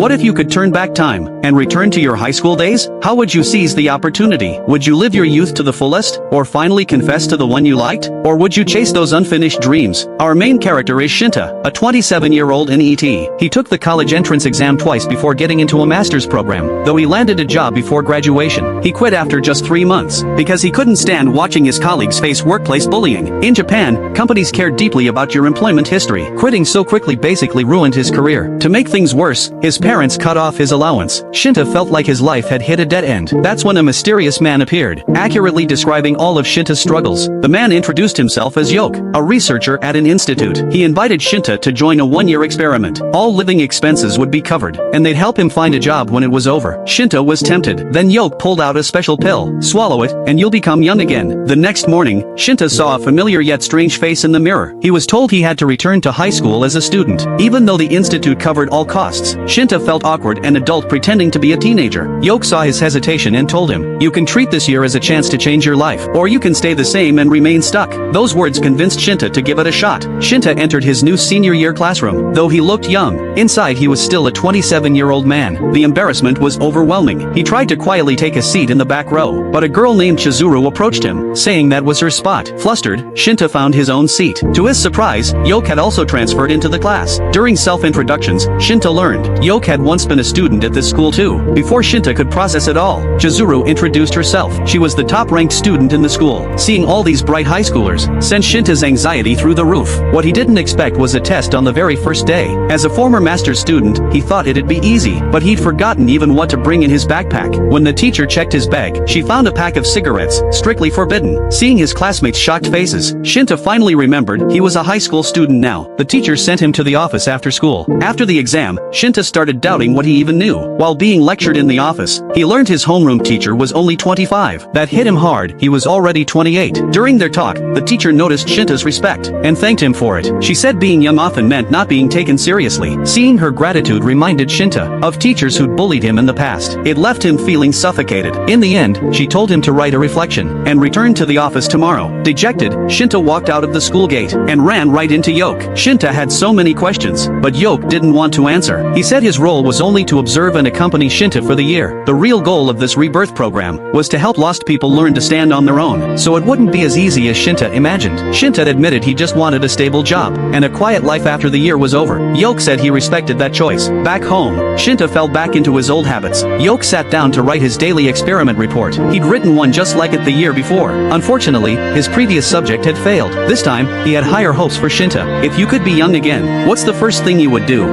What if you could turn back time and return to your high school days? How would you seize the opportunity? Would you live your youth to the fullest, or finally confess to the one you liked? Or would you chase those unfinished dreams? Our main character is Shinta, a 27-year-old in ET. He took the college entrance exam twice before getting into a master's program. Though he landed a job before graduation, he quit after just 3 months because he couldn't stand watching his colleagues face workplace bullying. In Japan, companies care deeply about your employment history. Quitting so quickly basically ruined his career. To make things worse, his parents cut off his allowance. Shinta felt like his life had hit a dead end. That's when a mysterious man appeared, accurately describing all of Shinta's struggles. The man introduced himself as Yoke, a researcher at an institute. He invited Shinta to join a 1-year experiment. All living expenses would be covered, and they'd help him find a job when it was over. Shinta was tempted. Then Yoke pulled out a special pill. Swallow it, and you'll become young again. The next morning, Shinta saw a familiar yet strange face in the mirror. He was told he had to return to high school as a student. Even though the institute covered all costs, Shinta felt awkward and adult pretending to be a teenager. Yoke saw his hesitation and told him, "You can treat this year as a chance to change your life, or you can stay the same and remain stuck." Those words convinced Shinta to give it a shot. Shinta entered his new senior year classroom. Though he looked young, inside he was still a 27-year-old man. The embarrassment was overwhelming. He tried to quietly take a seat in the back row, but a girl named Chizuru approached him, saying that was her spot. Flustered, Shinta found his own seat. To his surprise, Yoke had also transferred into the class. During self-introductions, Shinta learned Yoke had once been a student at this school too. Before Shinta could process it all, Chizuru introduced herself. She was the top-ranked student in the school. Seeing all these bright high schoolers sent Shinta's anxiety through the roof. What he didn't expect was a test on the very first day. As a former master's student, he thought it'd be easy, but he'd forgotten even what to bring in his backpack. When the teacher checked his bag, she found a pack of cigarettes, strictly forbidden. Seeing his classmates' shocked faces, Shinta finally remembered he was a high school student now. The teacher sent him to the office after school. After the exam, Shinta started doubting what he even knew. While being lectured in the office, he learned his homeroom teacher was only 25. That hit him hard. He was already 28. During their talk, the teacher noticed Shinta's respect and thanked him for it. She said being young often meant not being taken seriously. Seeing her gratitude reminded Shinta of teachers who'd bullied him in the past. It left him feeling suffocated. In the end, she told him to write a reflection and return to the office tomorrow. Dejected, Shinta walked out of the school gate and ran right into Yoke. Shinta had so many questions, but Yoke didn't want to answer. He said his role was only to observe and accompany Shinta for the year. The real goal of this rebirth program was to help lost people learn to stand on their own, so it wouldn't be as easy as Shinta imagined. Shinta admitted he just wanted a stable job and a quiet life after the year was over. Yoke said he respected that choice. Back home, Shinta fell back into his old habits. Yoke sat down to write his daily experiment report. He'd written one just like it the year before. Unfortunately, his previous subject had failed. This time, he had higher hopes for Shinta. If you could be young again, what's the first thing you would do?